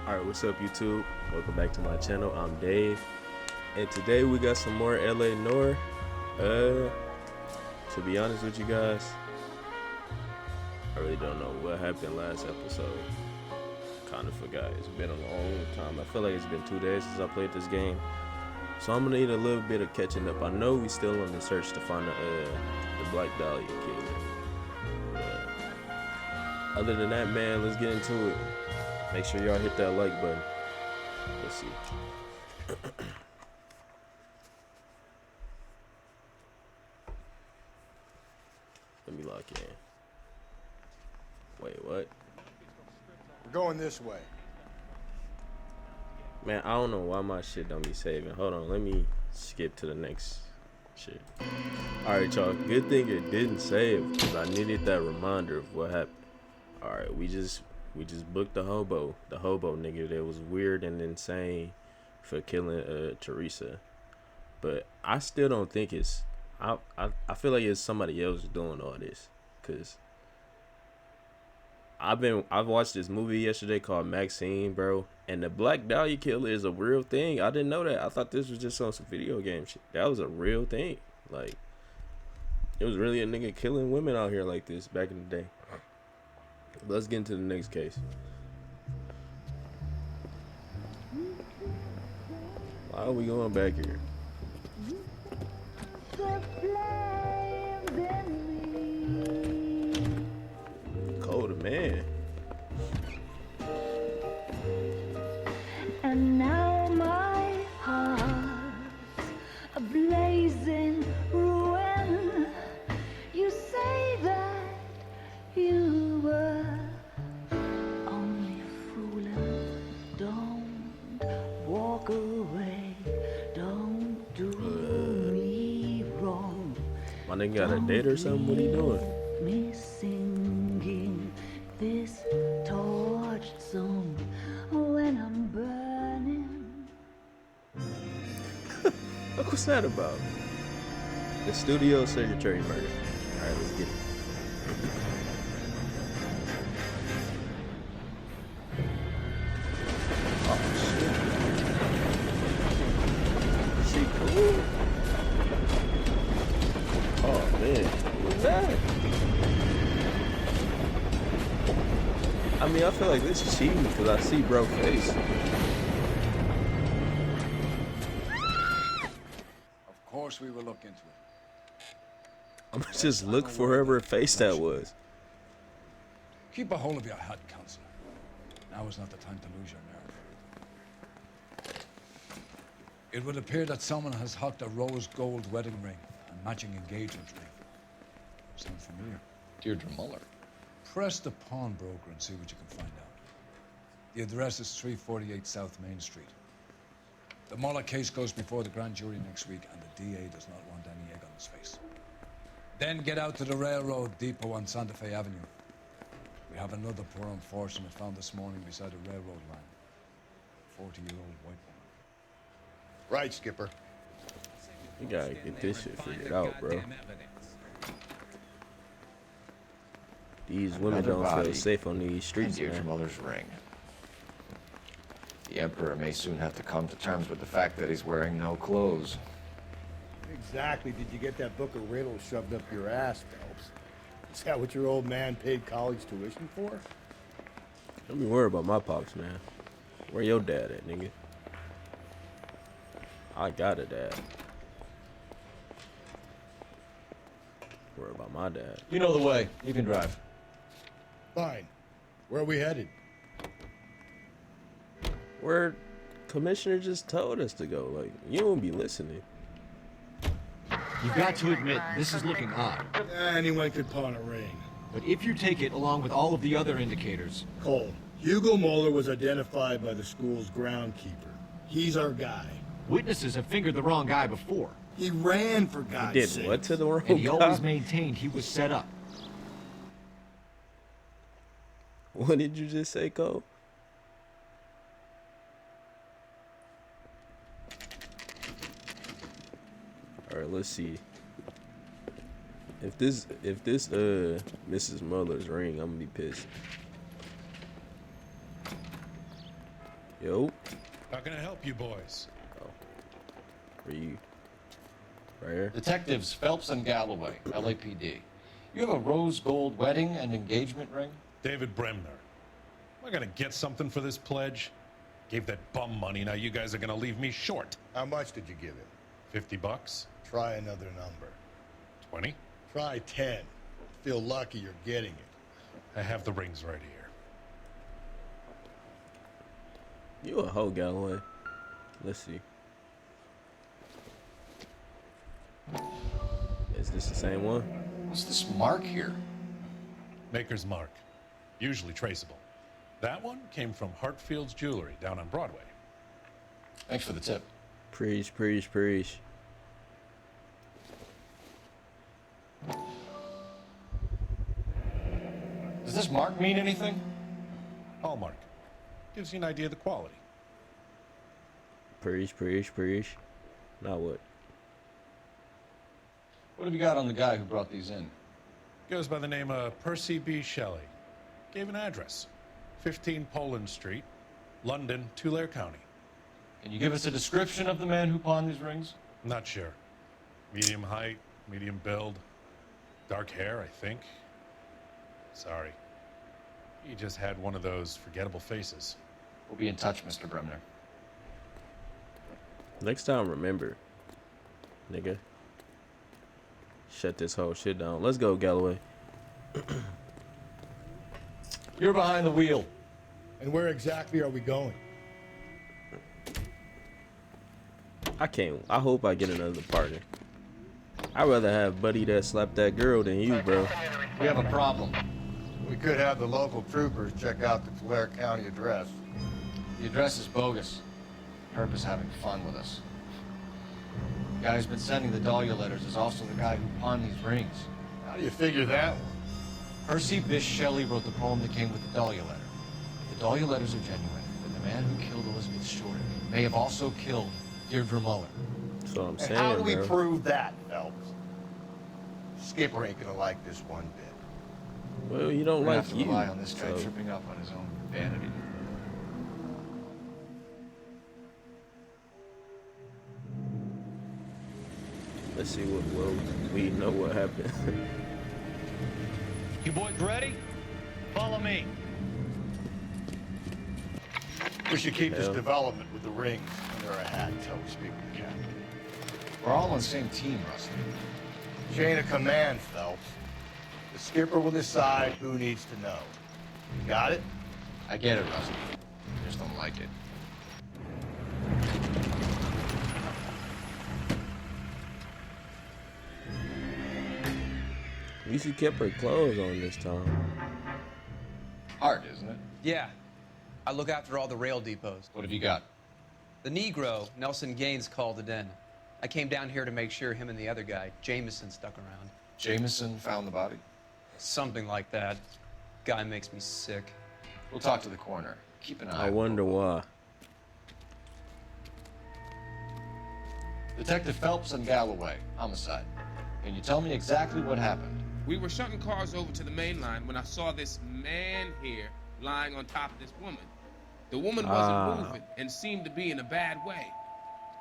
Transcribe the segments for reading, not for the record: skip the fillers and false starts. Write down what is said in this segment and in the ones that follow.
Alright, what's up YouTube? Welcome back to my channel. I'm Dave. And today we got some more LA Noire. To be honest with you guys, I really don't know what happened last episode. Kinda forgot. It's been a long time. I feel like it's been 2 days since I played this game. So I'm gonna need a little bit of catching up. I know we still on the search to find the Black Dahlia killer. Other than that, man, let's get into it. Make sure y'all hit that like button. Let's see. Let me lock in. Wait, what? We're going this way. Man, I don't know why my shit don't be saving. Hold on, let me skip to the next shit. Alright, y'all. Good thing it didn't save because I needed that reminder of what happened. Alright, we just booked the hobo nigga that was weird and insane for killing Teresa. But I still don't think it's I feel like it's somebody else doing all this, cause I've watched this movie yesterday called Maxine, bro, and the Black Dahlia killer is a real thing. I didn't know that. I thought this was just on some video game shit. That was a real thing. Like, it was really a nigga killing women out here like this back in the day. Let's get into the next case. Why are we going back here? Cold man. And now my heart's a blazing ruin. You say that you were only fooling. Don't walk away. Don't do me wrong. My nigga got a date or something? What he doing? Me singing this torched song when I'm burning. What's that about? The studio secretary murder. Alright, let's get it. Oh shit. She cool? Oh man, what's that? I mean, I feel like this is cheating because I see bro face. Of course we will look into it. I'm gonna just look for whoever face that was. Keep a hold of your head, Counselor. Now is not the time to lose your nerve. It would appear that someone has hocked a rose gold wedding ring and matching engagement ring. Sound familiar? Deirdre Muller. Press the pawnbroker and see what you can find out. The address is 348 South Main Street. The Muller case goes before the grand jury next week, and the DA does not want any egg on his face. Then get out to the railroad depot on Santa Fe Avenue. We have another poor unfortunate found this morning beside a railroad line. 40-year-old white woman. Right, Skipper. We gotta get this shit figured out, bro. These women Another don't body feel safe on these streets, and Deirdre man. Muller's ring. The Emperor may soon have to come to terms with the fact that he's wearing no clothes. Exactly. Did you get that book of riddles shoved up your ass, Phelps? Is that what your old man paid college tuition for? Don't be worried about my pops, man. Where your dad at, nigga? I got a dad. Worry about my dad. You know the way. You can drive. Fine. Where are we headed? Where Commissioner just told us to go. Like, you don't be listening. You've got to admit, this is looking odd. Anyone could pawn a ring. But if you take it along with all of the other indicators... Cole, Hugo Moeller was identified by the school's groundkeeper. He's our guy. Witnesses have fingered the wrong guy before. He ran, for He God's did sake. what to the wrong And he always guy? maintained he was set up. What did you just say, Cole? Alright, let's see. If this Mrs. Muller's ring, I'm gonna be pissed. Yo. How can I help you boys? Where you? Right here? Detectives Phelps and Galloway, LAPD. You have a rose gold wedding and engagement ring? David Bremner. Am I gonna get something for this pledge? Gave that bum money, now you guys are gonna leave me short. How much did you give him? $50? Try another number. 20? Try 10. Feel lucky you're getting it. I have the rings right here. You a hoe, Galloway. Let's see. Is this the same one? What's this mark here? Maker's mark. Usually traceable. That one came from Hartfield's Jewelry down on Broadway. Thanks for the tip. Preach, preach, preach. Does this mark mean anything? Hallmark. Gives you an idea of the quality. Preach, preach, preach. Now what? What have you got on the guy who brought these in? Goes by the name of Percy B. Shelley. Gave an address. 15 Poland Street, London, Tulare County. Can you give us a description of the man who pawned these rings? Not sure. Medium height, medium build. Dark hair, I think. Sorry. He just had one of those forgettable faces. We'll be in touch, Mr. Bremner. Next time, remember, nigga. Shut this whole shit down. Let's go, Galloway. You're behind the wheel. And where exactly are we going? I can't. I hope I get another partner. I'd rather have Buddy that slapped that girl than you, bro. We have a problem. We could have the local troopers check out the Tulare County address. The address is bogus. Herb is having fun with us. The guy who's been sending the Dahlia letters is also the guy who pawned these rings. How do you figure that one? Percy Bysshe Shelley wrote the poem that came with the Dahlia letter. If the Dahlia letters are genuine, then the man who killed Elizabeth Short may have also killed Deirdre Muller. That's what I'm And saying, how do we bro. prove that, Phelps? Skipper ain't gonna like this one bit. Well, you don't We're gonna like have to you. rely on this guy so- tripping up on his own vanity. Let's see what we know what happened. You boys ready? Follow me. We should keep this Hell. development with the rings under our hat until we speak with the captain. We're all on the same team, Rusty. Chain of command, Phelps. The skipper will decide who needs to know. You got it? I get it, Rusty. I just don't like it. At least she kept her clothes on this time. Hard, isn't it? Yeah. I look after all the rail depots. What have you got? The Negro, Nelson Gaines, called it in. I came down here to make sure him and the other guy, Jameson, stuck around. Jameson found the body? Something like that. Guy makes me sick. We'll talk to the coroner. Keep an eye I on wonder Bobo. why. Detective Phelps and Galloway, homicide. Can you tell me exactly what happened? We were shunting cars over to the main line when I saw this man here lying on top of this woman. The woman wasn't moving and seemed to be in a bad way.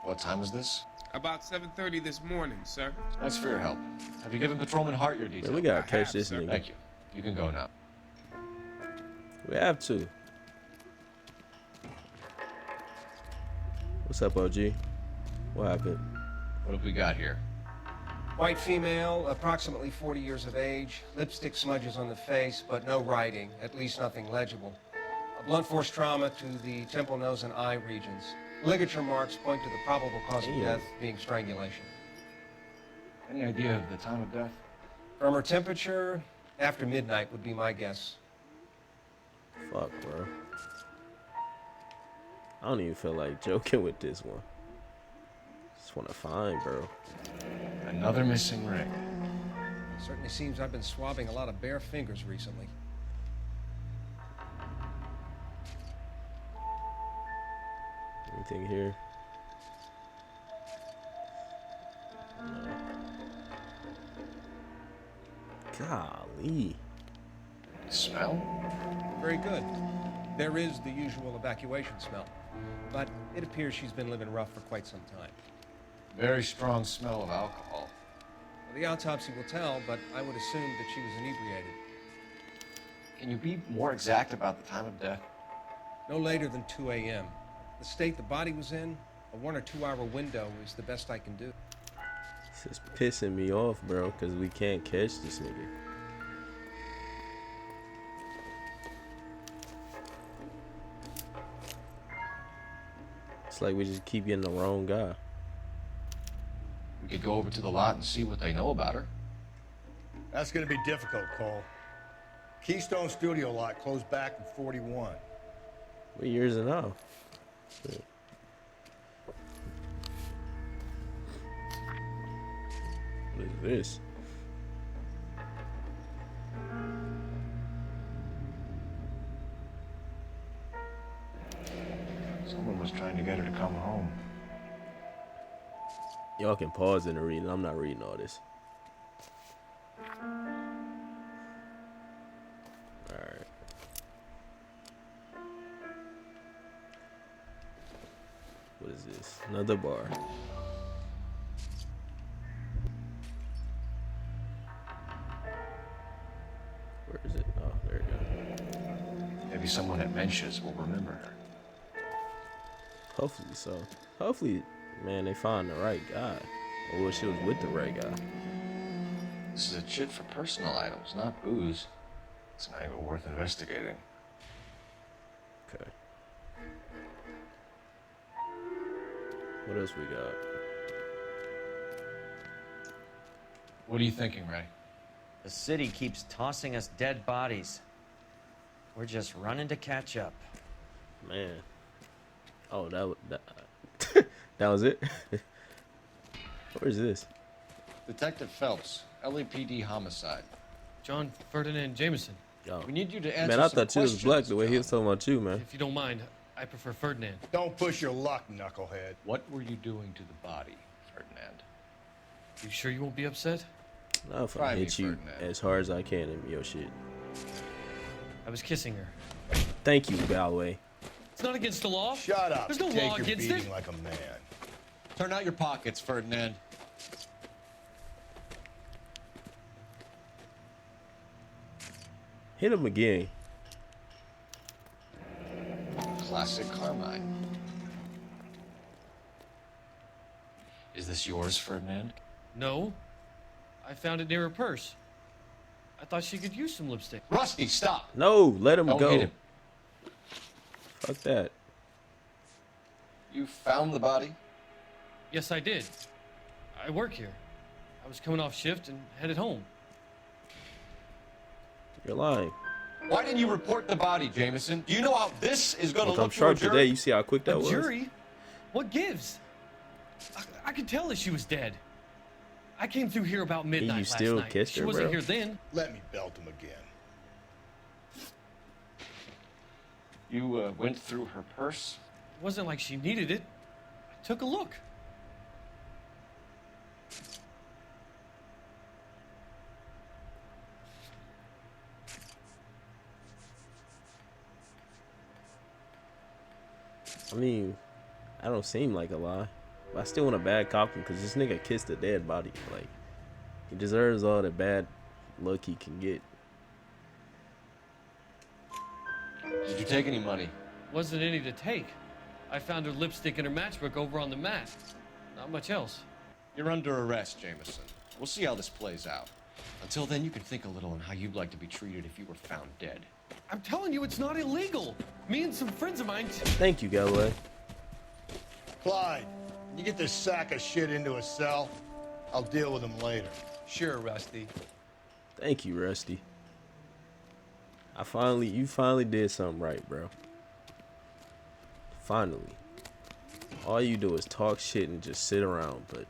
What time is this? About 7:30 this morning, sir. Thanks for your help. Have you given Patrolman Hart your details? Man, we gotta I catch have, this sir. nigga. Thank you. You can go now. We have to. What's up, OG? What happened? What have we got here? White female, approximately 40 years of age, lipstick smudges on the face, but no writing, at least nothing legible. A blunt force trauma to the temple, nose, and eye regions. Ligature marks point to the probable cause of Damn. death being strangulation. Any idea of the time of death? From her temperature, after midnight would be my guess. Fuck, bro. I don't even feel like joking with this one. Just wanna find, bro. Another missing ring. Certainly seems I've been swabbing a lot of bare fingers recently. Anything here? No. Golly. Smell? Very good. There is the usual evacuation smell, but it appears she's been living rough for quite some time. Very strong smell of alcohol. Well, the autopsy will tell, but I would assume that she was inebriated. Can you be more exact about the time of death? No later than 2 a.m. The state the body was in, a 1 or 2 hour window is the best I can do. It's just pissing me off, bro, because we can't catch this nigga. It's like we just keep getting the wrong guy. We could go over to the lot and see what they know about her. That's gonna be difficult, Cole. Keystone Studio lot closed back in 41. What years it now? What is this? Someone was trying to get her to come home. Y'all can pause it and read it. I'm not reading all this. Alright. What is this? Another bar. Where is it? Oh, there you go. Maybe someone at Mensch's will remember her. Hopefully so. Hopefully, man, they find the right guy. Or she was with the right guy. This is a chit for personal items, not booze. It's an angle worth investigating. Okay. What else we got? What are you thinking, Ray? The city keeps tossing us dead bodies. We're just running to catch up. Man. Oh, that that was it? Where is this? Detective Phelps, LAPD homicide. John Ferdinand Jameson. Yo. We need you to answer Man, I some thought you was black the way he John. was talking about you, man. If you don't mind, I prefer Ferdinand. Don't push your luck, knucklehead. What were you doing to the body, Ferdinand? You sure you won't be upset? I'll Try fucking me, hit you Ferdinand. as hard as I can in your shit. I was kissing her. Thank you, Galway. It's not against the law. Shut up. There's no Take law your against beating it. like a man. Turn out your pockets, Ferdinand. Hit him again. Classic Carmine. Is this yours, Ferdinand? No. I found it near her purse. I thought she could use some lipstick. Rusty, stop! No, let him Don't go. hit him. Fuck that. You found the body? Yes, I did. I work here. I was coming off shift and headed home. You're lying. Why didn't you report the body, Jameson? Do you know how this is going to Look, I'm look for a sharp jury? today. You see how quick that A was? jury? What gives? I could tell that she was dead. I came through here about midnight you still last night. kissed She her, wasn't bro? here then. Let me belt him again. You went through her purse? It wasn't like she needed it. I took a look. I mean, I don't seem like a lie. But I still want a bad cop him because this nigga kissed a dead body. Like, he deserves all the bad luck he can get. Did you take any money? Wasn't any to take. I found her lipstick and her matchbook over on the mat. Not much else. You're under arrest, Jameson. We'll see how this plays out. Until then, you can think a little on how you'd like to be treated if you were found dead. I'm telling you, it's not illegal. Me and some friends of mine. Thank you, Galway. Clyde, you get this sack of shit into a cell. I'll deal with him later. Sure, Rusty. Thank you, Rusty. You finally did something right, bro. Finally. All you do is talk shit and just sit around, but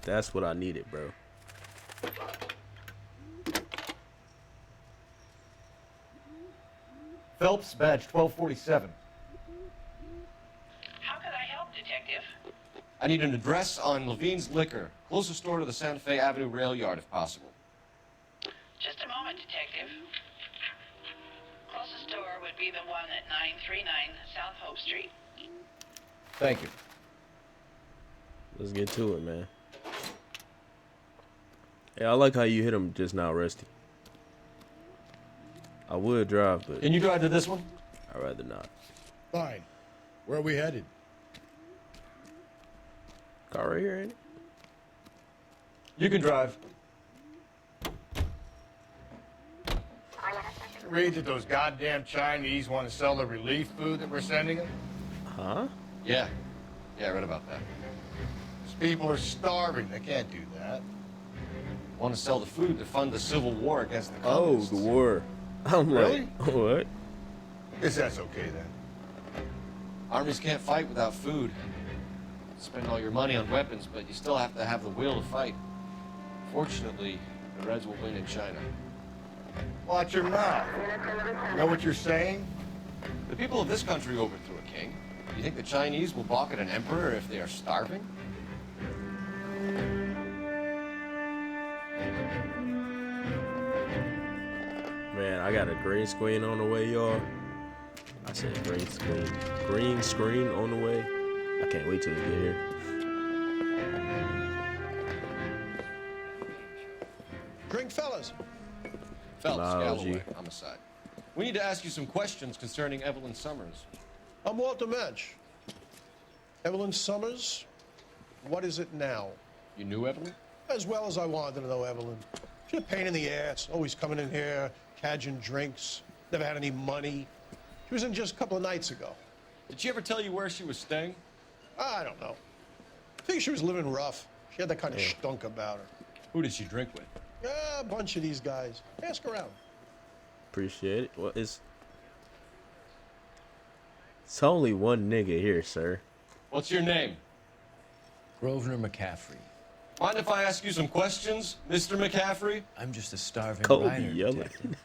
that's what I needed, bro. Phelps, badge 1247. How could I help, Detective? I need an address on Levine's Liquor. Closest store to the Santa Fe Avenue rail yard, if possible. Just a moment, Detective. Closest door would be the one at 939 South Hope Street. Thank you. Let's get to it, man. Hey, I like how you hit him just now, Rusty. I would drive, but... Can you drive to this one? I'd rather not. Fine. Where are we headed? Car right here, ain't it? You can drive. Read that those goddamn Chinese want to sell the relief food that we're sending them? Huh? Yeah. Yeah, I read about that. These people are starving. They can't do that. Want to sell the food to fund the civil war against the Oh, communists. the war. I'm Really? like, what? Guess that's okay then. Armies can't fight without food. Spend all your money on weapons, but you still have to have the will to fight. Fortunately, the Reds will win in China. Watch your mouth. You know what you're saying? The people of this country overthrew a king. You think the Chinese will balk at an emperor if they are starving? Man, I got a green screen on the way, y'all. I said green screen. Green screen on the way. I can't wait till we get here. Drink, fellas. Phelps, Technology. Galloway, homicide. We need to ask you some questions concerning Evelyn Summers. I'm Walter Mensch. Evelyn Summers, what is it now? You knew Evelyn? As well as I wanted to know Evelyn. She's a pain in the ass, always coming in here, cadging drinks, never had any money. She was in just a couple of nights ago. Did she ever tell you where she was staying? I don't know. I think she was living rough. She had that kind of stunk about her. Who did she drink with? Yeah, a bunch of these guys. Ask around. Appreciate it. Well, it's only one nigga here, sir. What's your name? Grosvenor McCaffrey. Mind if I ask you some questions, Mr. McCaffrey? I'm just a starving Kobe writer, yelling. detective.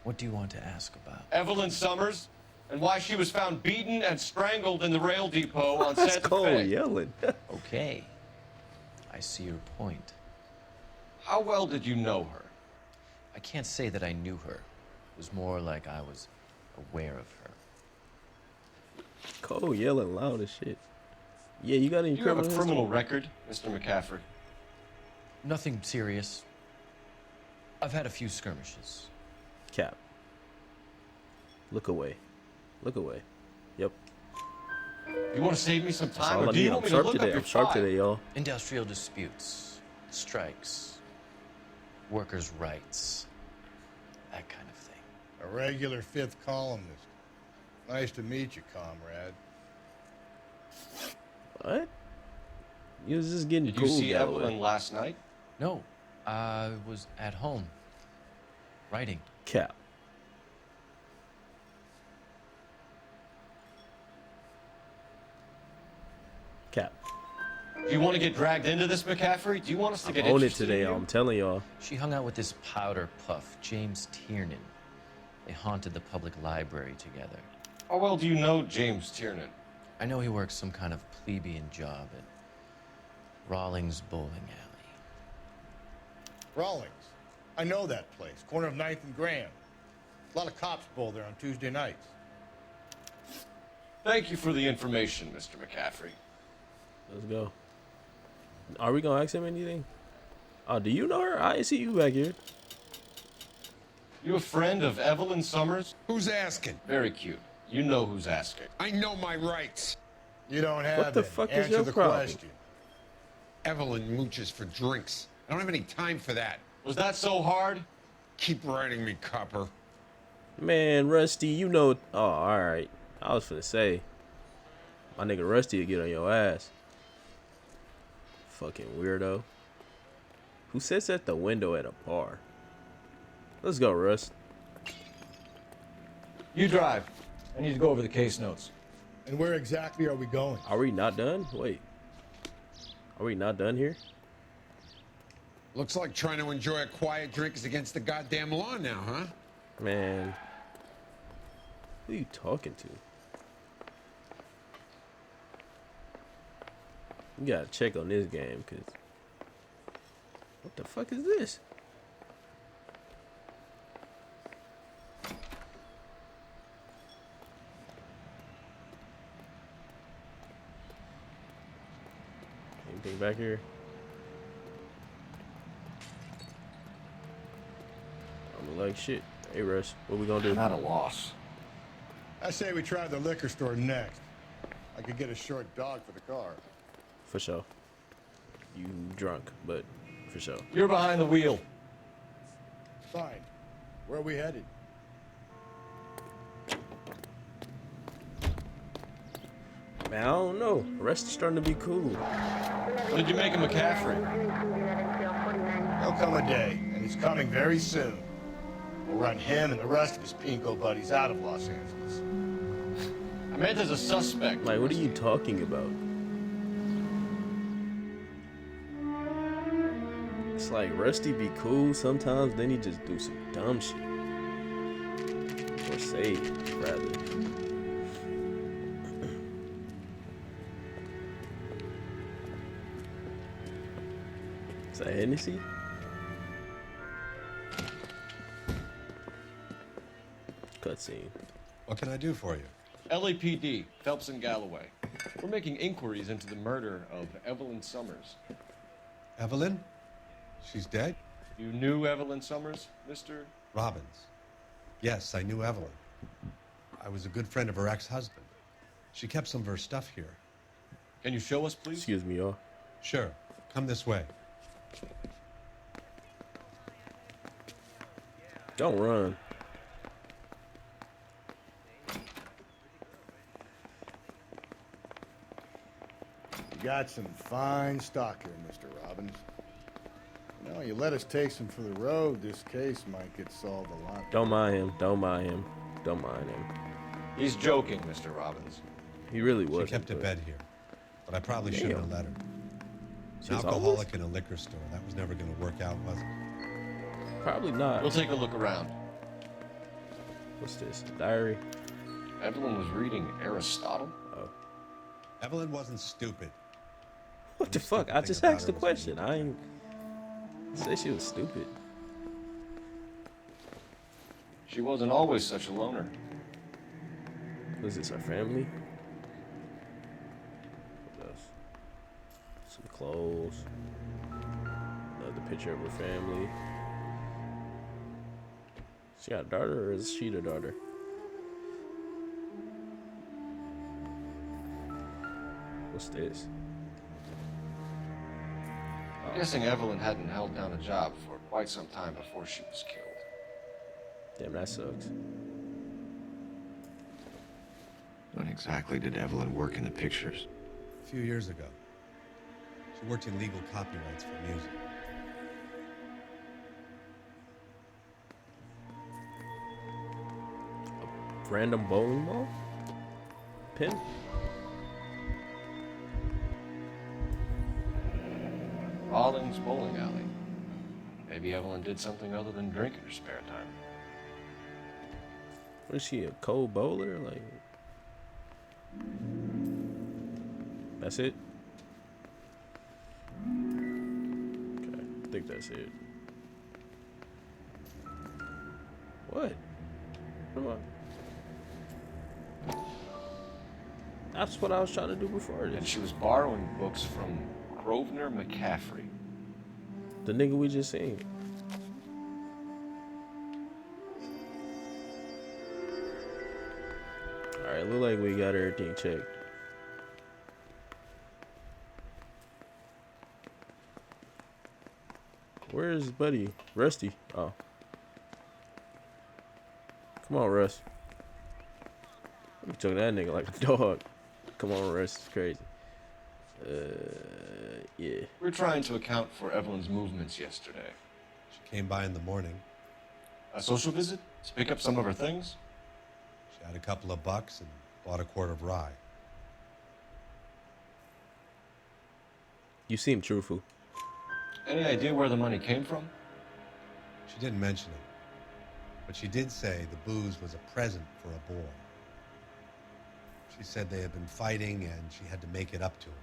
What do you want to ask about? Evelyn Summers, and why she was found beaten and strangled in the rail depot on That's Santa Cole Fe. yelling. Okay. I see your point. How well did you know her? I can't say that I knew her. It was more like I was aware of her. Cole yelling loud as shit. Yeah, you got any Do you have a criminal criminal history? record, Mr. McCaffrey? Nothing serious. I've had a few skirmishes. Cap. Look away. Look away. Yep. You want to save me some That's time, all or I do you need. want I'm me to sharp look up today. your I'm sharp file? today, y'all. Industrial disputes, strikes, workers' rights, that kind of thing. A regular fifth columnist. Nice to meet you, comrade. What? You was just getting Did cool. you see Galloway. Evelyn last night? No, I was at home, writing. Cap. Cap. Do you want to get dragged into this, McCaffrey? Do you want us to I'm get on it interested today. in you? I'm telling y'all. She hung out with this powder puff, James Tiernan. They haunted the public library together. How well do you know James Tiernan? I know he works some kind of plebeian job at Rawlings Bowling Alley. Rawlings. I know that place. Corner of 9th and Grand. A lot of cops bowl there on Tuesday nights. Thank you for the information, Mr. McCaffrey. Let's go. Are we gonna ask him anything? Oh, do you know her? I see you back here. You a friend of Evelyn Summers? Who's asking? Very cute. You know who's asking. I know my rights. You don't have What the any. fuck is Answer your the problem? question. Evelyn mooches for drinks. I don't have any time for that. Was that so hard? Keep writing me, copper. Man, Rusty, you know. Oh, all right. I was finna say, my nigga Rusty will get on your ass. Fucking weirdo. Who sits at the window at a bar? Let's go, Rust. You drive. I need to go over the case notes. And where exactly are we going? Are we not done? Wait. Are we not done here? Looks like trying to enjoy a quiet drink is against the goddamn law now, huh? Man. Who you talking to? You gotta check on this game, cause what the fuck is this? Anything back here? I'm like shit. Hey Russ, what we gonna do? Not a loss. I say we try the liquor store next. I could get a short dog for the car. For sure. You drunk, but for sure. You're behind the wheel. Fine. Where are we headed? Man, I don't know. Rest is starting to be cool. What did you make of McCaffrey? There'll come a day, and it's coming very soon. We'll run him and the rest of his pinko buddies out of Los Angeles. I meant as a suspect. Like, what are you talking about? It's like Rusty be cool sometimes, then he just do some dumb shit. Or say, rather. Is that Hennessy? Cutscene. What can I do for you? LAPD, Phelps and Galloway. We're making inquiries into the murder of Evelyn Summers. Evelyn? She's dead? You knew Evelyn Summers, Mr. Robbins. Yes, I knew Evelyn. I was a good friend of her ex-husband. She kept some of her stuff here. Can you show us, please? Excuse me, y'all. Sure. Come this way. Don't run. You got some fine stock here, Mr. Robbins. You know, you let us take some for the road, this case might get solved a lot. Don't mind him. Don't mind him. Don't mind him. He's joking, Mr. Robbins. He really was. She kept to bed here, but I probably shouldn't have let her. She's An alcoholic in a liquor store. That was never going to work out, was it? Probably not. We'll take a look around. What's this? Diary? Evelyn was reading Aristotle? Oh. Evelyn wasn't stupid. What the fuck? I just asked the question. I ain't say she was stupid. She wasn't always such a loner. Was this, our family? What else? Some clothes. Another picture of her family. She got a daughter, or is she the daughter? What's this? I'm guessing Evelyn hadn't held down a job for quite some time before she was killed. Damn, that sucks. When exactly did Evelyn work in the pictures? A few years ago. She worked in legal copyrights for music. A random bowling ball? Pin? Rawlings Bowling Alley. Maybe Evelyn did something other than drink in her spare time. What is she, a cold bowler? Like, that's it? Okay, I think that's it. What? Come on. That's what I was trying to do before this. And she was borrowing books from Grosvenor McCaffrey. The nigga we just seen. Alright, look like we got everything checked. Where's buddy? Rusty. Oh. Come on, Russ. You took that nigga like a dog. Come on, Russ. It's crazy. Yeah. We're trying to account for Evelyn's movements yesterday. She came by in the morning. A social visit? To pick up some of her things? She had a couple of bucks and bought a quart of rye. You seem truthful. Any idea where the money came from? She didn't mention it, but she did say the booze was a present for a boy. She said they had been fighting and she had to make it up to him.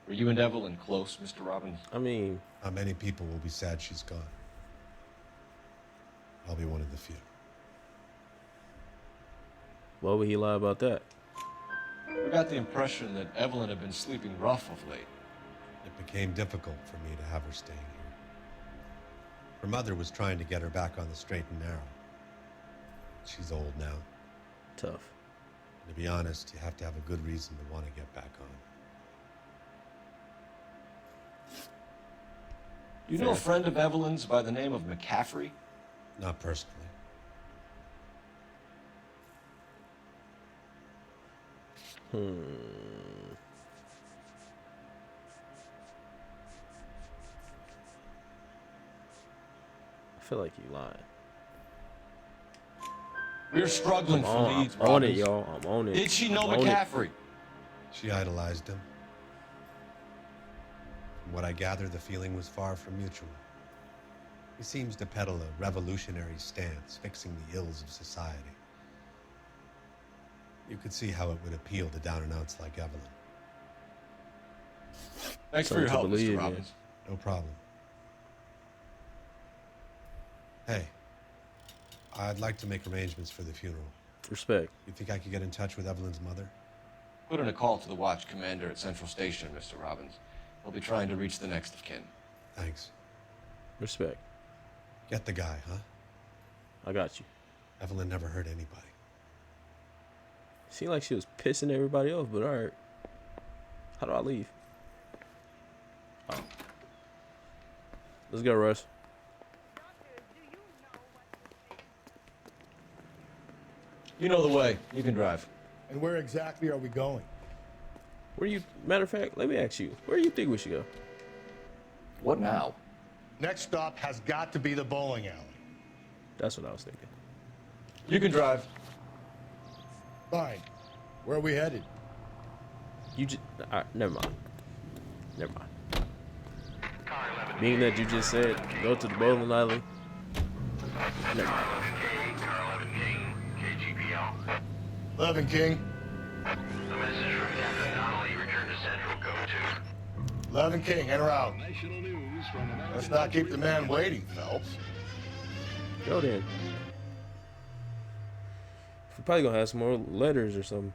Were you and Evelyn close, Mr. Robbins? I mean, not many people will be sad she's gone. I'll be one of the few. Why would he lie about that? got the impression that Evelyn had been sleeping rough of late. It became difficult for me to have her staying here. Her mother was trying to get her back on the straight and narrow. She's old now. Tough. And to be honest, you have to have a good reason to want to get back on. Do you know a friend of Evelyn's by the name of McCaffrey? Not personally. I feel like you lying. We're struggling for leads, I'm on it, Robbins. y'all. I'm on it. Did she know I'm on it. McCaffrey? She idolized him. From what I gather, the feeling was far from mutual. He seems to peddle a revolutionary stance, fixing the ills of society. You could see how it would appeal to down-and-outs like Evelyn. Thanks for your help, Mr. believe, Robbins. No problem. Hey, I'd like to make arrangements for the funeral. Respect. You think I could get in touch with Evelyn's mother? Put in a call to the watch commander at Central Station, Mr. Robbins. He'll be trying to reach the next of kin. Thanks. Respect. Get the guy, huh? I got you. Evelyn never hurt anybody. Seemed like she was pissing everybody off, but alright. How do I leave? Oh. Let's go, Russ. You know the way. You can drive. And where exactly are we going? Where you, matter of fact, let me ask you, where do you think we should go? What now? Next stop has got to be the bowling alley. That's what I was thinking. You can drive. Fine. Where are we headed? You just, never mind. Never mind. Being that you just said, go to the bowling alley. Never mind. 11 King. The message from Captain Donnelly. Return to Central. Go to. 11 King, en route. Let's not keep the man waiting, Phelps. Go then. We're probably gonna have some more letters or something.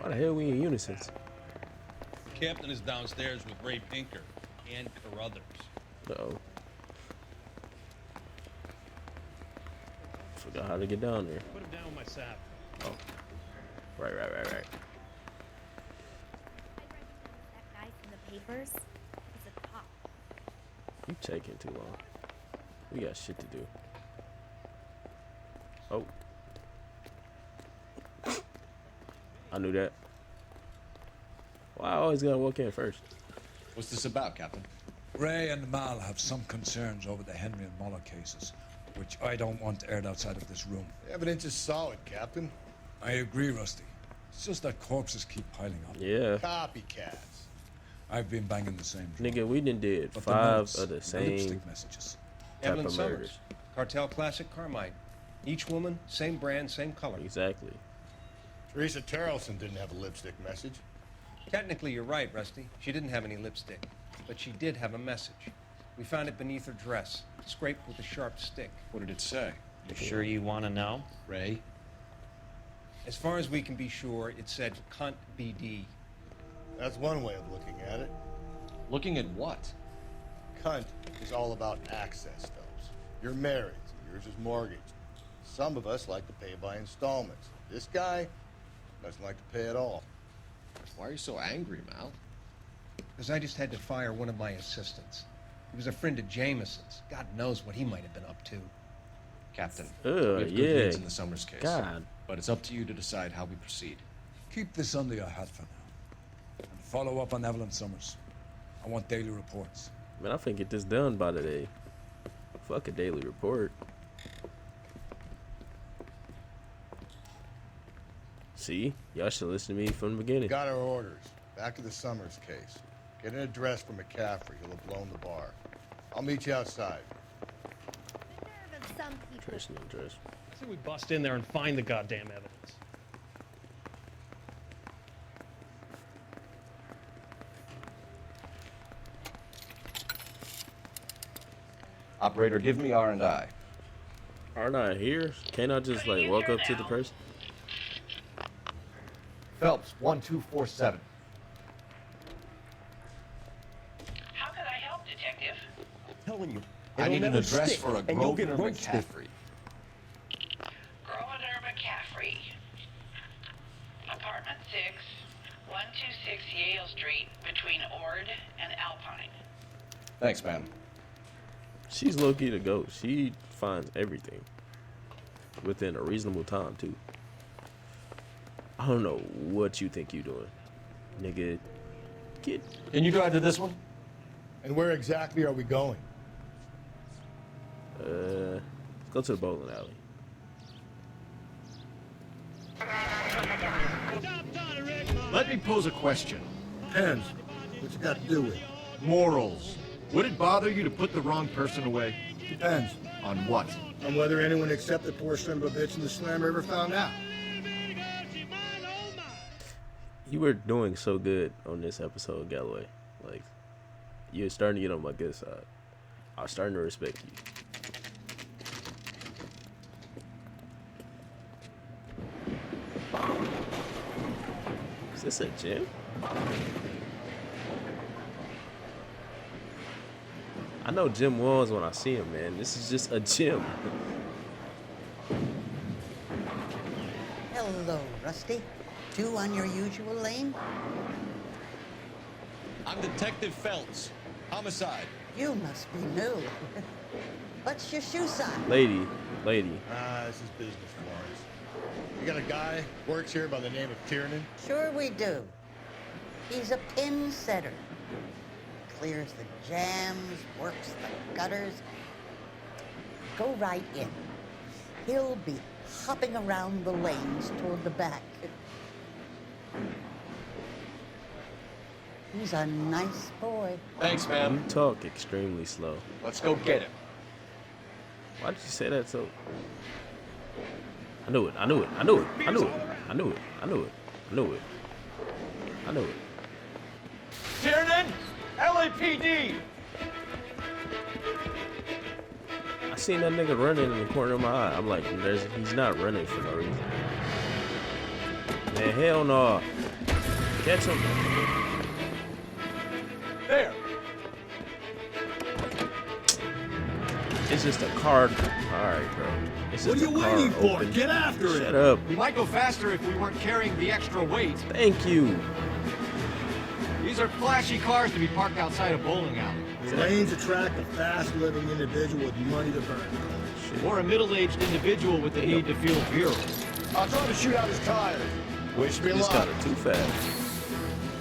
Why the hell we in unison? Captain is downstairs with Ray Pinker and Carruthers. Uh-oh. Forgot how to get down there. Put him down with my sap. Oh. Right. That guy from the papers, he's a cop. You taking too long. We got shit to do. Oh. I knew that. Why I always gotta walk in first? What's this about, Captain? Ray and Mal have some concerns over the Henry and Muller cases, which I don't want aired outside of this room. The evidence is solid, Captain. I agree, Rusty. It's just that corpses keep piling up. Yeah. Copycats. I've been banging the same drum. Nigga, we done did But 5 notes, of the same lipstick messages. type Evelyn of Summers, murders. Cartel Classic Carmine. Each woman, same brand, same color. Exactly. Teresa Terrelson didn't have a lipstick message. Technically, you're right, Rusty. She didn't have any lipstick, but she did have a message. We found it beneath her dress, scraped with a sharp stick. What did it say? You sure you want to know? Ray? As far as we can be sure, it said cunt BD. That's one way of looking at it. Looking at what? Cunt is all about access, Phelps. You're married, so yours is mortgaged. Some of us like to pay by installments. This guy doesn't like to pay at all. Why are you so angry, Mal? Because I just had to fire one of my assistants. He was a friend of Jameson's. God knows what he might have been up to. Captain, we have good yeah. leads in the Summers case. God. But it's up to you to decide how we proceed. Keep this under your hat for now. And follow up on Evelyn Summers. I want daily reports. Man, I finna get this done by today. Fuck a daily report. See? Y'all should listen to me from the beginning. Got our orders. Back to the Summers case. Get an address for McCaffrey. He'll have blown the bar. I'll meet you outside. Some people. Trace no address. I say we bust in there and find the goddamn evidence. Operator, give me R&I. Aren't I here? Can't I just like walk up to the person? Phelps, 1247. How can I help, Detective? Telling you. I need an It'll address stick, for a and you'll get Grosvenor roasted. McCaffrey. Grosvenor McCaffrey. Apartment 6, 126 Yale Street, between Ord and Alpine. Thanks, man. She's low-key to go. She finds everything within a reasonable time too. I don't know what you think you doing, nigga. Get. Can you drive to this one? And where exactly are we going? Let's go to the bowling alley. Let me pose a question. Depends. What you got to do with it? Morals. Would it bother you to put the wrong person away? Depends. On what? On whether anyone except the poor son of a bitch in the slammer ever found out. You were doing so good on this episode, Galloway. Like, you're starting to get on my good side. I'm starting to respect you. Is this a gym? I know Jim Walls when I see him, man. This is just a gym. Hello, Rusty. Two on your usual lane? I'm Detective Phelps. Homicide. You must be new. What's your shoe size? Lady. This is business, Florence. You got a guy works here by the name of Tiernan? Sure we do. He's a pin setter. Clears the jams, works the gutters. Go right in. He'll be hopping around the lanes toward the back. He's a nice boy. Thanks, ma'am. You talk extremely slow. Let's go get him. Why did you say that so? I knew it. Tiernan! LAPD! I seen that nigga running in the corner of my eye. I'm like, he's not running for no reason. Man, hell no. Catch him. There. It's just a card. Alright, bro. It's just What are you waiting for? Open. Get after it. Shut up. We might go faster if we weren't carrying the extra weight. Thank you. These are flashy cars to be parked outside a bowling alley. The lanes attract a fast-living individual with money to burn. Or a middle-aged individual with the need to feel virile. I'll try to shoot out his tires. Wish me You just luck. got it too fast.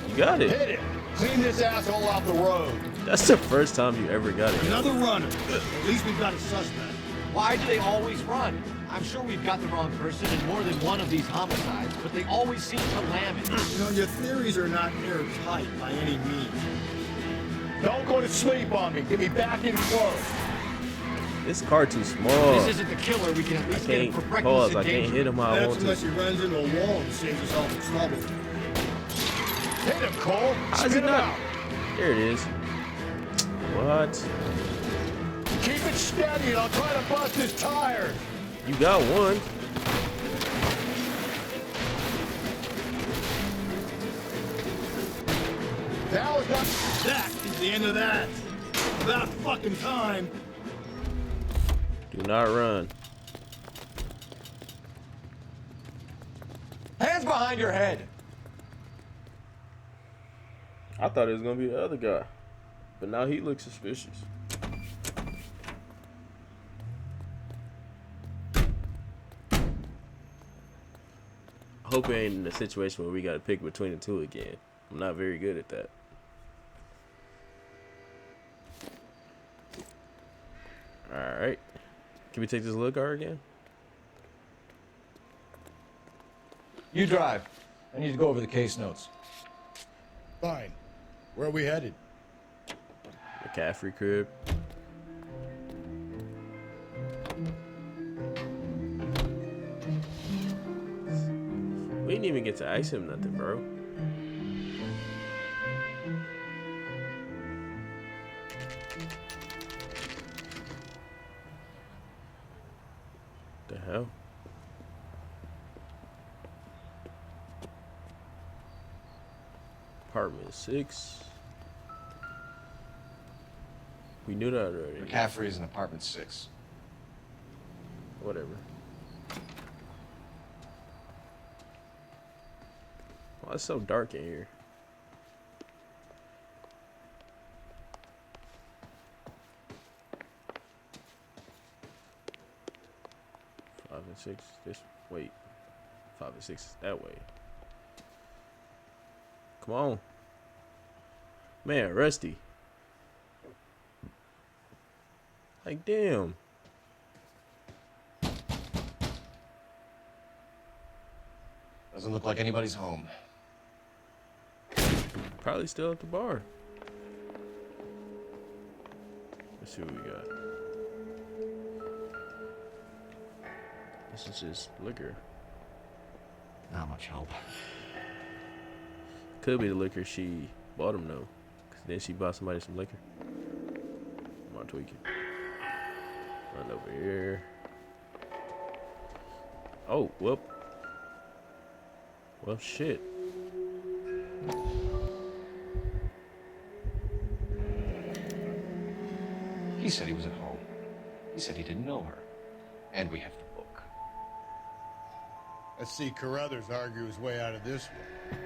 You got it. Hit it. Clean this asshole off the road. That's the first time you ever got it. Another runner. At least we've got a suspect. Why do they always run? I'm sure we've got the wrong person in more than one of these homicides, but they always seem to lam it. You know, your theories are not airtight by any means. Don't go to sleep on me. Get me back in close. This car too small. This isn't the killer. We can at least get him for reckless Pause. I can't endangerment. hit him how I That's want unless to. he runs into a wall and saves us all the trouble. Hit him, Cole. How's Spit it him not? out. There it is. What? Keep it steady and I'll try to bust his tires. You got one. That was not... That is the end of that. About fucking time. Do not run. Hands behind your head. I thought it was gonna be the other guy, but now he looks suspicious. I hope it ain't in a situation where we gotta pick between the two again. I'm not very good at that. Alright. Can we take this little car again? You drive. I need to go over the case notes. Fine. Where are we headed? McCaffrey crib. We didn't even get to ask him nothing, bro. hell? Apartment 6. We knew that already. McCaffrey is in apartment 6. Whatever. Why it's so dark in here? Five and six. This wait. 5 and 6 is that way. Come on. Man, Rusty. Like, damn. Doesn't look like anybody's home. Probably still at the bar. Let's see what we got. This is just liquor. Not much help. Could be the liquor she bought him though. Cause then she bought somebody some liquor. Come on, tweak it. Run over here. Oh, whoop. Well, shit. He said he was at home. He said he didn't know her. And we have the book. Let's see Carruthers argue his way out of this one.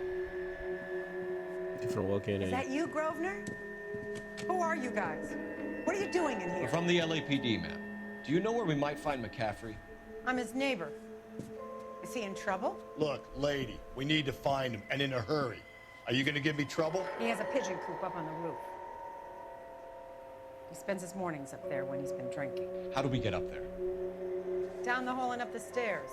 Different walk in. Is that you, Grosvenor? Who are you guys? What are you doing in here? We're from the LAPD, ma'am. Do you know where we might find McCaffrey? I'm his neighbor. Is he in trouble? Look, lady, we need to find him, and in a hurry. Are you gonna give me trouble? He has a pigeon coop up on the roof. He spends his mornings up there when he's been drinking. How do we get up there? Down the hall and up the stairs.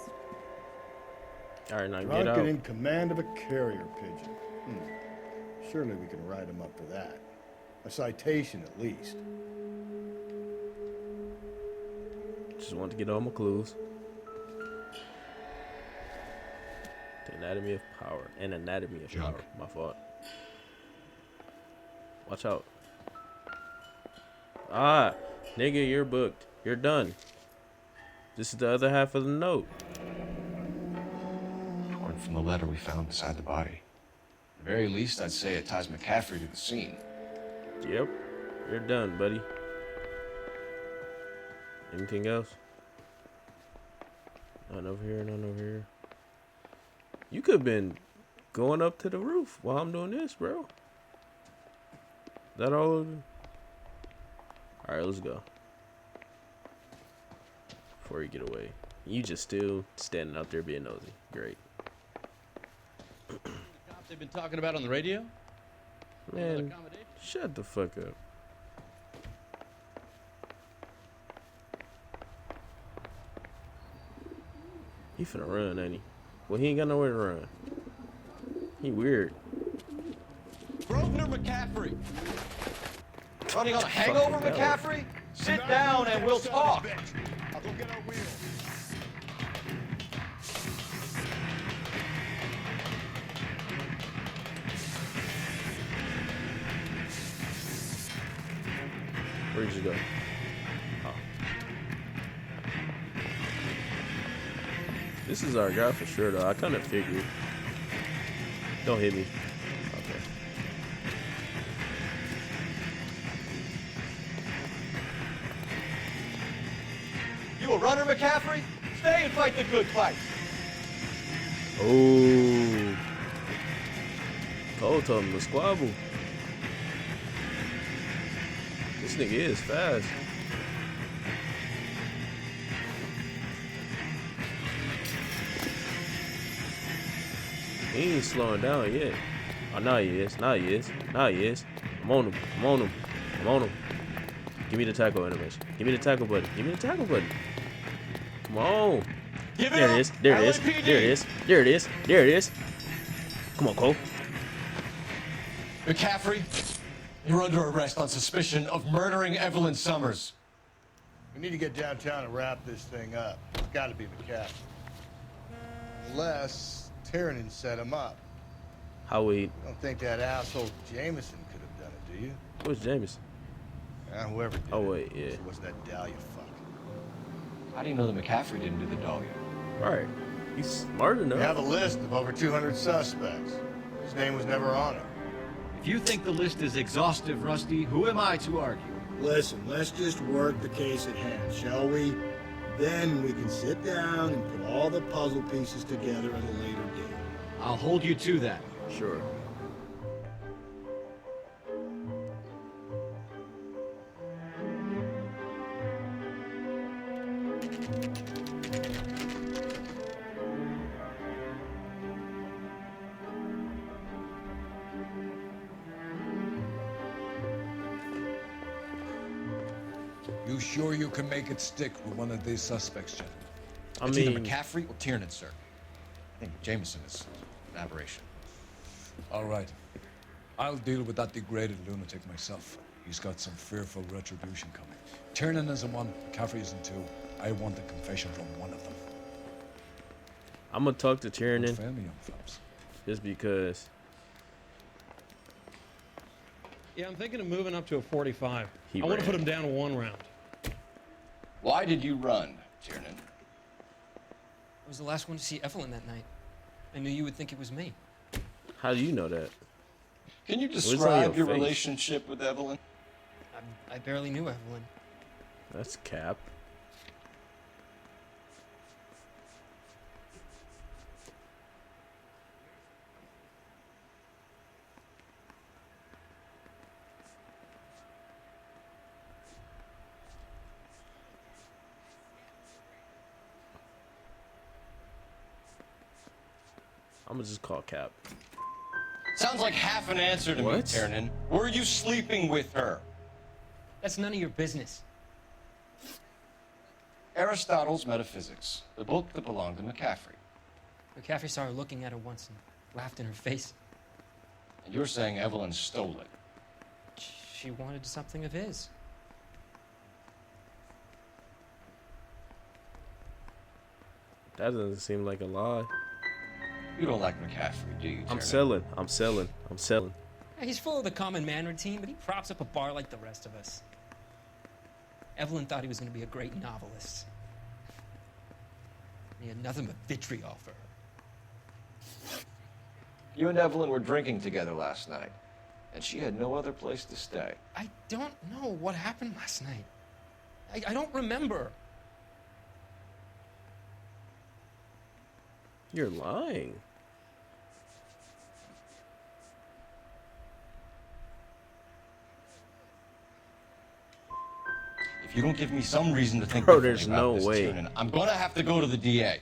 All right, now Drunk get out. and in command of a carrier pigeon. Surely we can write him up for that. A citation, at least. Just want to get all my clues. The anatomy of power. And anatomy of power. My fault. Watch out. Ah, nigga, you're booked. You're done. This is the other half of the note. Torn from the letter we found beside the body. At the very least, I'd say it ties McCaffrey to the scene. Yep. You're done, buddy. Anything else? None over here, none over here. You could have been going up to the roof while I'm doing this, bro. That all of it? Alright, let's go. Before you get away. You just still standing out there being nosy. Great. Cops they've been talking about on the radio? Man, shut the fuck up. He finna run, ain't he? Well, he ain't got nowhere to run. He weird. Grosvenor McCaffrey! Running on a hangover, McCaffrey? Sit down and we'll talk. I'll go get our wheels. Where'd you go? Oh. This is our guy for sure, though. I kind of figured. Don't hit me. Okay. You a runner, McCaffrey? Stay and fight the good fight. Oh. Cole told him to squabble. This nigga is fast. He ain't slowing down yet. Oh, now he is. Now he is. Now he is. I'm on him. I'm on him. I'm on him. Give me the tackle animation. Give me the tackle button. Give me the tackle button. Come on. Give There it is. There it is. There it is. There it is. There it is. Come on, Cole. McCaffrey, you're under arrest on suspicion of murdering Evelyn Summers. We need to get downtown and wrap this thing up. It's got to be McCaffrey. Unless Tiernan set him up. How we? I don't think that asshole Jameson could have done it, do you? Who's Jameson? Whoever did Oh, wait, yeah. It was that Dahlia fuck. How do you know that McCaffrey didn't do the dogging? Right. He's smart enough. We have a list of over 200 suspects. His name was never on it. If you think the list is exhaustive, Rusty, who am I to argue? Listen, let's just work the case at hand, shall we? Then we can sit down and put all the puzzle pieces together at a later date. I'll hold you to that. Sure. You sure you can make it stick with one of these suspects, gentlemen? I It's either mean, McCaffrey or Tiernan, sir. I think Jameson is an aberration. All right. I'll deal with that degraded lunatic myself. He's got some fearful retribution coming. Tiernan isn't one, McCaffrey isn't two. I want a confession from one of them. I'm gonna talk to Tiernan Fail me, young fellas. just because Yeah, I'm thinking of moving up to a 45. He I want to ran. put him down to 1 round. Why did you run, Tiernan? I was the last one to see Evelyn that night. I knew you would think it was me. how do you know that? Can you What's on describe your face? relationship with Evelyn? I barely knew Evelyn. That's cap. I'm gonna just call cap. Sounds like half an answer to me, What? Tiernan. Were you sleeping with her? That's none of your business. Aristotle's Metaphysics, the book that belonged to McCaffrey. McCaffrey saw her looking at her once and laughed in her face. And you're saying Evelyn stole it. She wanted something of his. That doesn't seem like a lie. You don't like McCaffrey, do you, I'm Tiernan? selling. I'm selling. I'm selling. He's full of the common man routine, but he props up a bar like the rest of us. Evelyn thought he was going to be a great novelist. He had nothing but vitriol for her. You and Evelyn were drinking together last night, and she had no other place to stay. I don't know what happened last night. I don't remember. You're lying. If you don't give me some reason to think Bro, differently there's about no this, way. Tiernan, I'm gonna have to go to the DA.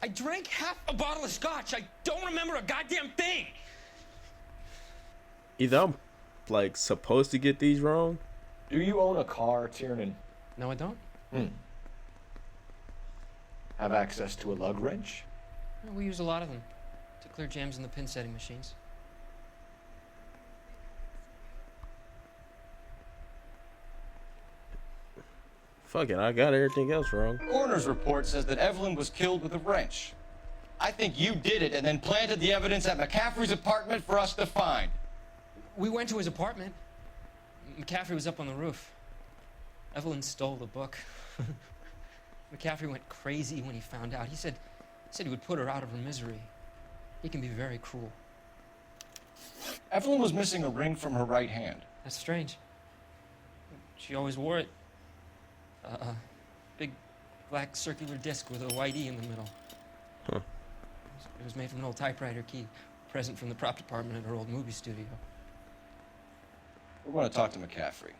I drank half a bottle of scotch. I don't remember a goddamn thing. Either I'm like supposed to get these wrong. Do you own a car, Tiernan? No, I don't. Have access to a lug wrench? We use a lot of them to clear jams in the pin setting machines. Fuck it, I got everything else wrong. Coroner's report says that Evelyn was killed with a wrench. I think you did it and then planted the evidence at McCaffrey's apartment for us to find. We went to his apartment. McCaffrey was up on the roof. Evelyn stole the book. McCaffrey went crazy when he found out. He said he would put her out of her misery. He can be very cruel. Evelyn was missing a ring from her right hand. That's strange. She always wore it. A big black circular disc with a white E in the middle. Huh. It was made from an old typewriter key, present from the prop department at her old movie studio. We're going to talk to McCaffrey.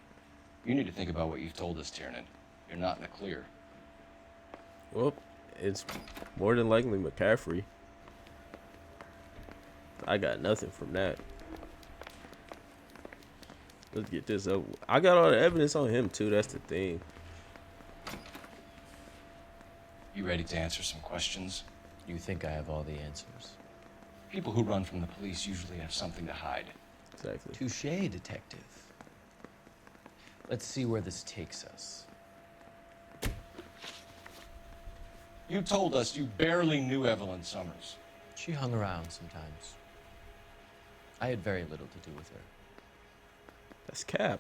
You need to think about what you've told us, Tiernan. You're not in the clear. Well, it's more than likely McCaffrey. I got nothing from that. Let's get this over. I got all the evidence on him too. That's the thing. You ready to answer some questions? You think I have all the answers? People who run from the police usually have something to hide. Exactly. Touché, detective. Let's see where this takes us. You told us you barely knew Evelyn Summers. She hung around sometimes. I had very little to do with her. That's cap.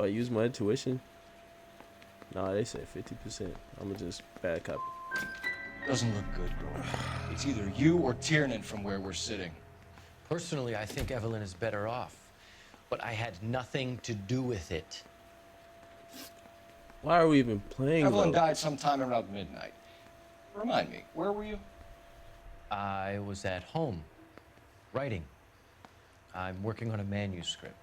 Do I use my intuition? Nah, they said 50%. I'ma just bad copy. Doesn't look good, Grove. It's either you or Tiernan from where we're sitting. Personally, I think Evelyn is better off, but I had nothing to do with it. Why are we even playing? Evelyn died sometime around midnight. Remind me, where were you? I was at home, writing. I'm working on a manuscript.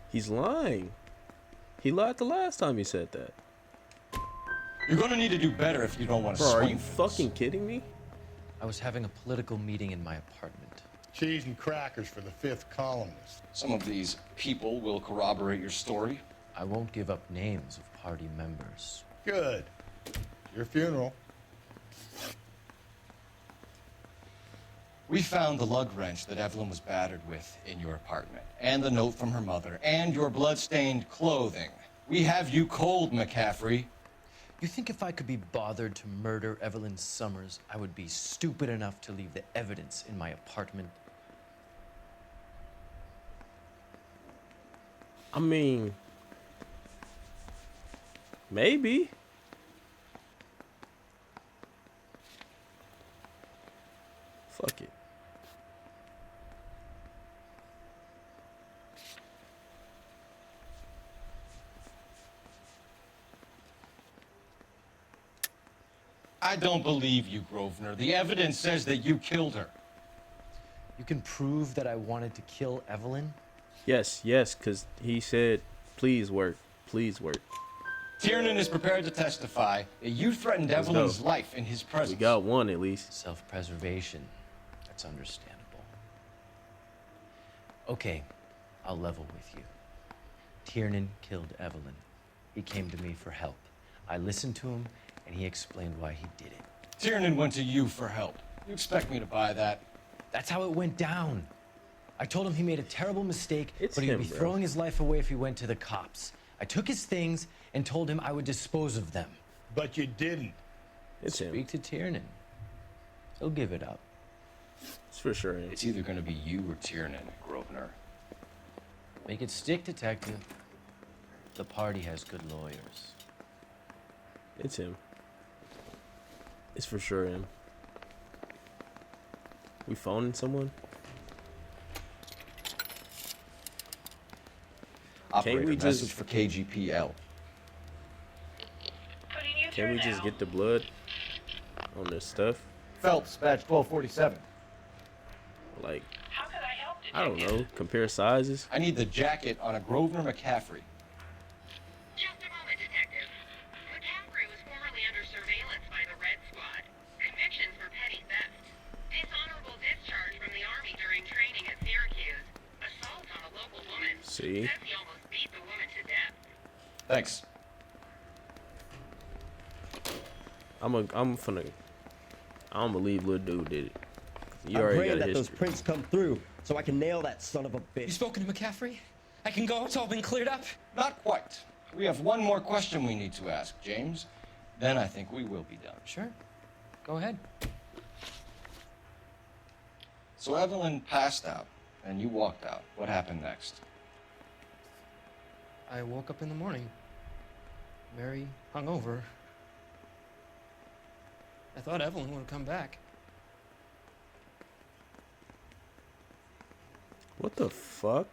He's lying. He lied the last time he said that. You're gonna need to do better if you don't want to Bro, swing are you things. fucking kidding me? I was having a political meeting in my apartment. Cheese and crackers for the 5th columnist. Some of these people will corroborate your story. I won't give up names of party members. Good. Your funeral. We found the lug wrench that Evelyn was battered with in your apartment, and the note from her mother, and your blood-stained clothing. We have you cold, McCaffrey. You think if I could be bothered to murder Evelyn Summers, I would be stupid enough to leave the evidence in my apartment? I mean, maybe. Fuck it. I don't believe you, Grosvenor. The evidence says that you killed her. You can prove that I wanted to kill Evelyn? Yes, because he said, please work, please work. Tiernan is prepared to testify that you threatened Let's Evelyn's go. life in his presence. We got one at least. Self-preservation. That's understandable. Okay, I'll level with you. Tiernan killed Evelyn. He came to me for help. I listened to him, and he explained why he did it. Tiernan went to you for help. You expect me to buy that? That's how it went down. I told him he made a terrible mistake, It's but he'd him, be bro. throwing his life away if he went to the cops. I took his things and told him I would dispose of them. But you didn't. It's him. Speak to Tiernan. He'll give it up. It's for sure him. It's either going to be you or Tiernan, Grosvenor. Make it stick, detective. The party has good lawyers. It's him. It's for sure him. We phoning someone? Operator, we message just- for KGPL. Can we just get the blood on this stuff? Phelps, badge 1247. Like, I don't know. Compare sizes. I need the jacket on a Grosvenor McCaffrey. Just a moment, Detective. McCaffrey was formerly under surveillance by the Red Squad. Convictions for petty theft. Dishonorable discharge from the Army during training at Syracuse. Assault on a local woman. See? Says he almost beat the woman to death. Thanks. I'm gonna believe little dude did it. You I'm already praying got a that those history. prints come through so I can nail that son of a bitch. You spoken to McCaffrey? I can go? It's all been cleared up? Not quite. We have one more question we need to ask, James. Then I think we will be done. Sure. Go ahead. So Evelyn passed out, and you walked out. What happened next? I woke up in the morning, very hungover. I thought Evelyn would have come back. What the fuck?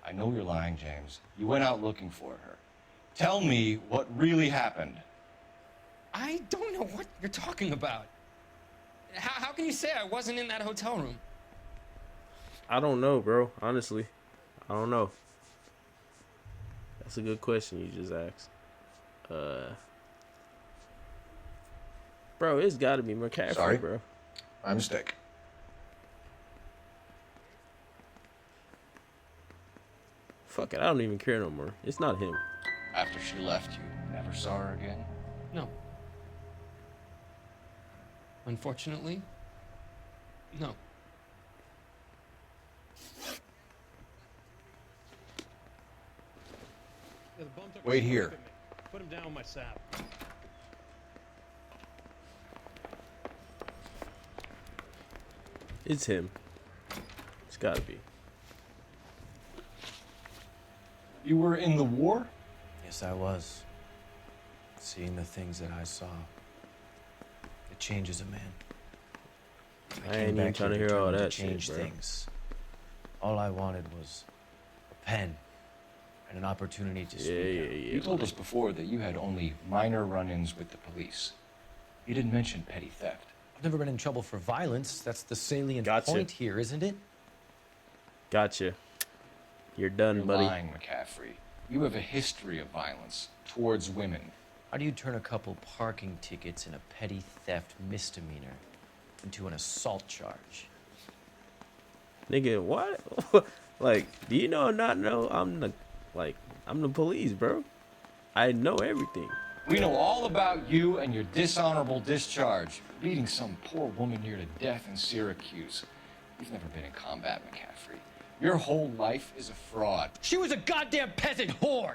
I know you're lying, James. You went out looking for her. Tell me what really happened. I don't know what you're talking about. How can you say I wasn't in that hotel room? I don't know, bro. Honestly, I don't know. That's a good question you just asked. Bro, it's got to be McCaffrey, Sorry? bro. My mistake. Fuck it, I don't even care no more. It's not him. After she left, you never saw her again? No. Unfortunately, no. Yeah, the bum took Wait a here. look at me. Put him down with my sap. It's him. It's gotta be. You were in the war? Yes, I was. Seeing the things that I saw, it changes a man. I ain't even trying to hear all that shit, change bro. things. All I wanted was a pen and an opportunity to speak out. You told us before that you had only minor run-ins with the police. You didn't mention petty theft. I've never been in trouble for violence. That's the salient Gotcha. point here, isn't it? Gotcha. You're done, You're buddy. lying, McCaffrey. You have a history of violence towards women. How do you turn a couple parking tickets and a petty theft misdemeanor into an assault charge? Nigga, what? Like, do you know or not know? I'm the police, bro. I know everything. We know all about you and your dishonorable discharge, beating some poor woman near to death in Syracuse. You've never been in combat, McCaffrey. Your whole life is a fraud. She was a goddamn peasant whore.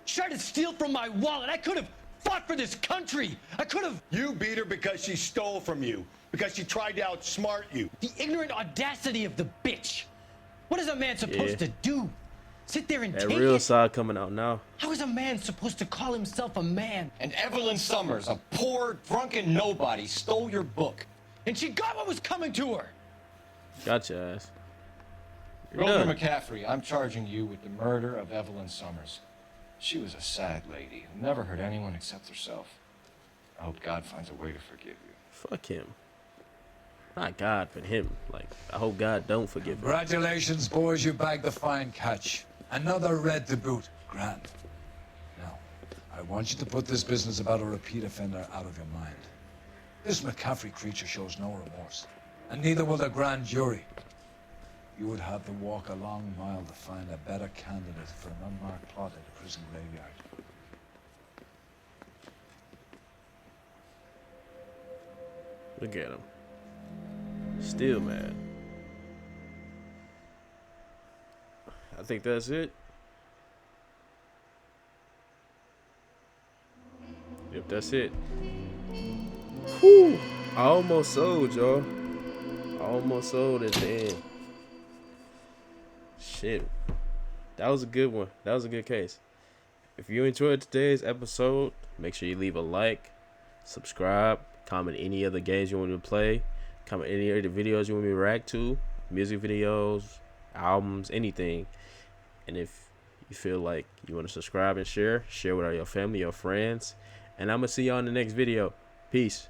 She tried to steal from my wallet. I could have fought for this country. I could have. You beat her because she stole from you, because she tried to outsmart you. The ignorant audacity of the bitch. What is a man supposed to do? Sit there and That take real it? side coming out now. How is a man supposed to call himself a man? And Evelyn Summers, a poor, drunken nobody, stole your book. And she got what was coming to her. Got your ass. You're Grover done. McCaffrey, I'm charging you with the murder of Evelyn Summers. She was a sad lady who never hurt anyone except herself. I hope God finds a way to forgive you. Fuck him. Not God, but him. Like, I hope God don't forgive him. Congratulations, boys. You bagged the fine catch. Another red to boot. Grand. Now, I want you to put this business about a repeat offender out of your mind. This McCaffrey creature shows no remorse, and neither will the grand jury. You would have to walk a long mile to find a better candidate for an unmarked plot at a prison graveyard. Look at him. Still mad. I think that's it. Yep, that's it. Whew. I almost sold, y'all. I almost sold at the end. Shit. That was a good one. That was a good case. If you enjoyed today's episode, make sure you leave a like, subscribe, comment any other games you want me to play, comment any other videos you want me to react to, music videos, albums, anything. And if you feel like you want to subscribe and share with all your family, your friends. And I'm going to see y'all in the next video. Peace.